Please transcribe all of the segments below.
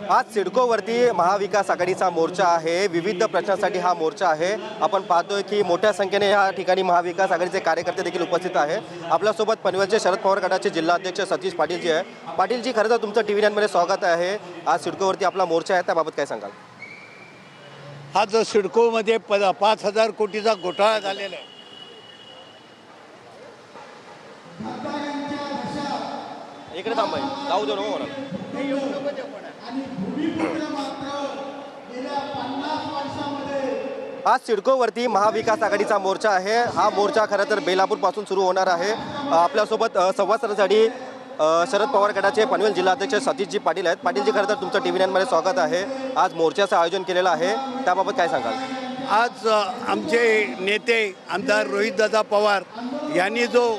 आज सिडकोवरती महाविकास आघाडीचा मोर्चा आहे। विविध प्रश्नांसाठी हा मोर्चा आहे। आपण पाहतोय की मोठ्या संख्येने या ठिकाणी महाविकास आघाडीचे कार्यकर्ते देखील उपस्थित आहे। आपल्यासोबत पनवेलचे शरद पवार गटाचे जिल्हाध्यक्ष सतीश पाटील जी आहे। पाटील जी, खरं तर तुमचं TV9 मध्ये स्वागत आहे। आज सिडकोवरती आपला मोर्चा आहे, त्याबाबत काय सांगाल? हा जो सिडकोमध्ये 5,000 कोटीचा घोटाळा झालेला आहे, इकडे थांबाय जाऊ दे नको मला। आज सिडकोवरती महाविकास आघाडीचा मोर्चा आहे। हा मोर्चा खरं तर बेलापूरपासून सुरू होणार आहे। आपल्यासोबत संवाद साधण्यासाठी शरद पवार गटाचे पनवेल जिल्हाध्यक्ष सतीशजी पाटील आहेत। पाटीलजी, खरं तर तुमचं TV9 मध्ये स्वागत आहे। आज मोर्चाचं आयोजन केलेलं आहे, त्याबाबत काय सांगाल? आज आमचे नेते आमदार रोहितदादा पवार यांनी जो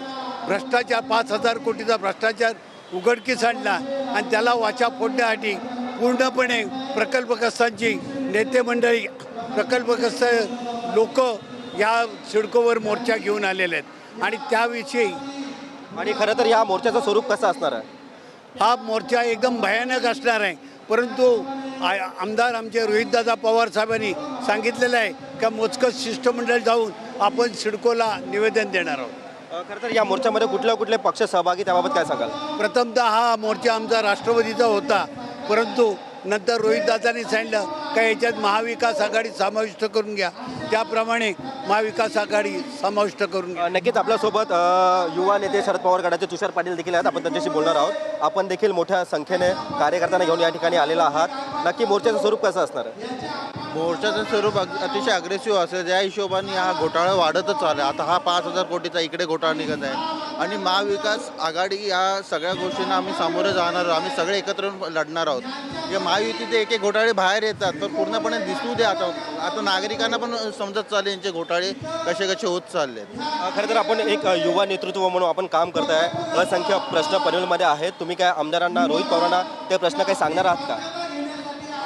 भ्रष्टाचार 5,000 कोटीचा भ्रष्टाचार उघडकीस आणला आणि त्याला वाचा फोडण्यासाठी पूर्णपणे प्रकल्पग्रस्तांची नेते मंडळी, प्रकल्पग्रस्त लोक या सिडकोवर मोर्चा घेऊन आलेले आहेत आणि त्याविषयी आणि खरं तर या मोर्चाचं स्वरूप कसं असणार आहे? हा मोर्चा एकदम भयानक असणार आहे, परंतु आमदार आमचे रोहितदादा पवार साहेबांनी सांगितलेलं आहे का मोजकं शिष्टमंडळ जाऊन आपण सिडकोला निवेदन देणार आहोत। खरं तर या मोर्चामध्ये कुठले पक्ष सहभागी, त्याबाबत काय सांगाल? प्रथमतः हा मोर्चा आमचा राष्ट्रवादीचा होता, परंतु नंतर रोहितदादांनी सांगितलं का याच्यात महाविकास आघाडी समाविष्ट करून घ्या, त्याप्रमाणे महाविकास आघाडी समाविष्ट करून घ्या। नक्कीच आपल्यासोबत युवा नेते शरद पवार गटाचे तुषार पाटील देखील आहेत। आपण त्यांच्याशी बोलणार आहोत। आपण देखील मोठ्या संख्येने कार्यकर्त्यांना घेऊन या ठिकाणी आलेला आहात। नक्की मोर्चाचं स्वरूप कसं असणार आहे? मोर्चाचं स्वरूप अतिशय अग्रेसिव्ह असेल, ज्या हिशोबाने हा घोटाळा वाढतच चालला आहे। आता हा 5,000 कोटीचा इकडे घोटाळा निघत आहे आणि महाविकास आघाडी या सगळ्या गोष्टींना आम्ही सामोरे जाणार आहोत। आम्ही सगळे एकत्र लढणार आहोत। या महायुतीचे एक घोटाळे बाहेर येतात, तर पूर्णपणे दिसू दे। आता नागरिकांना पण समजत चालले यांचे घोटाळे कसे कसे होत चालले। खरं तर आपण एक युवा नेतृत्व म्हणून आपण काम करताय। असंख्य प्रश्न पनवेलमध्ये आहेत। तुम्ही काय आमदारांना, रोहित पवारांना ते प्रश्न काही सांगणार आहात का?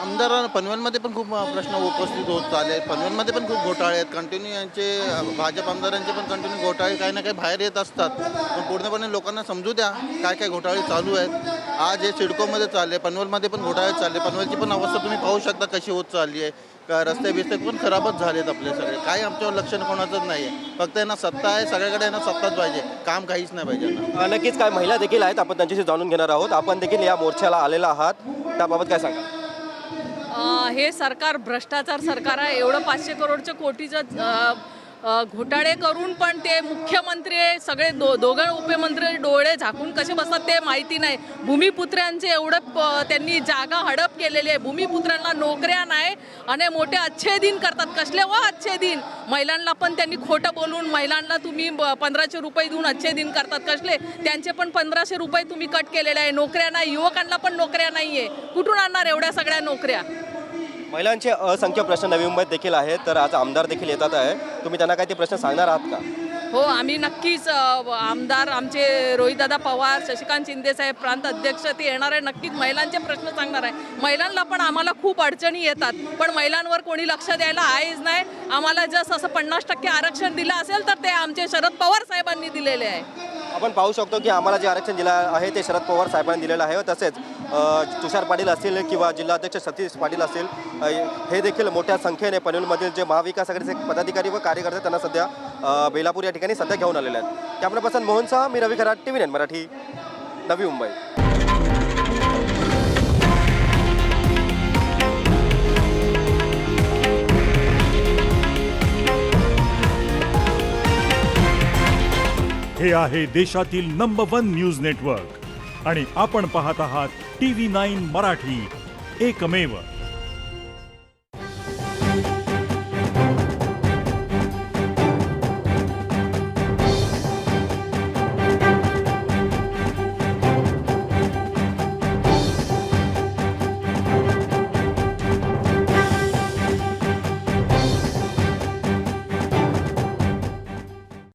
आमदारांना पनवेलमध्ये पण खूप प्रश्न उपस्थित होत चालले। पनवेलमध्ये पण खूप घोटाळे आहेत। कंटिन्यू यांचे भाजप आमदारांचे पण कंटिन्यू घोटाळे काही ना काही बाहेर येत असतात, पण पूर्णपणे लोकांना समजू द्या काय काय घोटाळे चालू आहेत। आज हे सिडकोमध्ये चालले, पनवेलमध्ये पण घोटाळे चालले। पनवेलची पण अवस्था तुम्ही पाहू शकता कशी होत चालली आहे। का रस्ते बिस्ते पण खराबच झालेत आपले सगळे। काही आमच्यावर लक्ष कोणाचंच नाही आहे, फक्त यांना सत्ता आहे, सगळ्याकडे यांना सत्ताच पाहिजे, काम काहीच नाही पाहिजे। नक्कीच काय महिला देखील आहेत, आपण त्यांच्याशी जाणून घेणार आहोत। आपण देखील या मोर्चाला आलेला आहात, त्याबाबत काय सांगा? हे सरकार भ्रष्टाचार सरकार आहे। एवढं 500 करोडच्या कोटीचं घोटाळे करून पण ते मुख्यमंत्री सगळे दोघं उपमंत्री डोळे झाकून कसे बसतात ते माहिती नाही। भूमिपुत्रांचे एवढं त्यांनी जागा हडप केलेली आहे। भूमिपुत्रांना नोकऱ्या नाही आणि मोठे अच्छे दिन करतात। कसले व अच्छे दिन? महिलांना पण त्यांनी खोटं बोलून महिलांना तुम्ही 1,500 रुपये देऊन अच्छे दिन करतात। कसले? त्यांचे पण 1,500 रुपये तुम्ही कट केलेले आहे। नोकऱ्या नाही, युवकांना पण नोकऱ्या नाही आहे। कुठून आणणार एवढ्या सगळ्या नोकऱ्या? महिलांचे असंख्य प्रश्न नवी मुंबईत देखील आहेत, तर आज आमदार देखील येतात आहे। तुम्ही त्यांना काय ते प्रश्न सांगणार आहात का? हो, आम्ही नक्कीच आमदार आमचे रोहितदादा पवार, शशिकांत शिंदे साहेब, प्रांत अध्यक्ष ते येणार आहे। नक्कीच महिलांचे प्रश्न सांगणार आहे। महिलांना पण आम्हाला खूप अडचणी येतात, पण महिलांवर कोणी लक्ष द्यायला आहेच नाही। आम्हाला जसं असं 50% आरक्षण दिलं असेल तर ते आमचे शरद पवार साहेबांनी दिलेले आहे। आपण पाहू शकतो की आम्हाला जे आरक्षण दिलं आहे ते शरद पवार साहेबांनी दिलेलं आहे। तसेच तुषार पाटील असतील किंवा जिल्हाध्यक्ष सतीश पाटील असतील, हे देखील मोठ्या संख्येने पनवेलमधील जे महाविकास आघाडीचे पदाधिकारी व कार्यकर्ते त्यांना सध्या बेलापूर या ठिकाणी सध्या घेऊन आलेले आहेत। कॅमेरा पर्सन मोहनसह मी रवी खरात, TV9 मराठी, नवी मुंबई। हे आहे देशातील नंबर 1 न्यूज नेटवर्क आणि आपण पाहत आहात TV9 मराठी, एकमेव।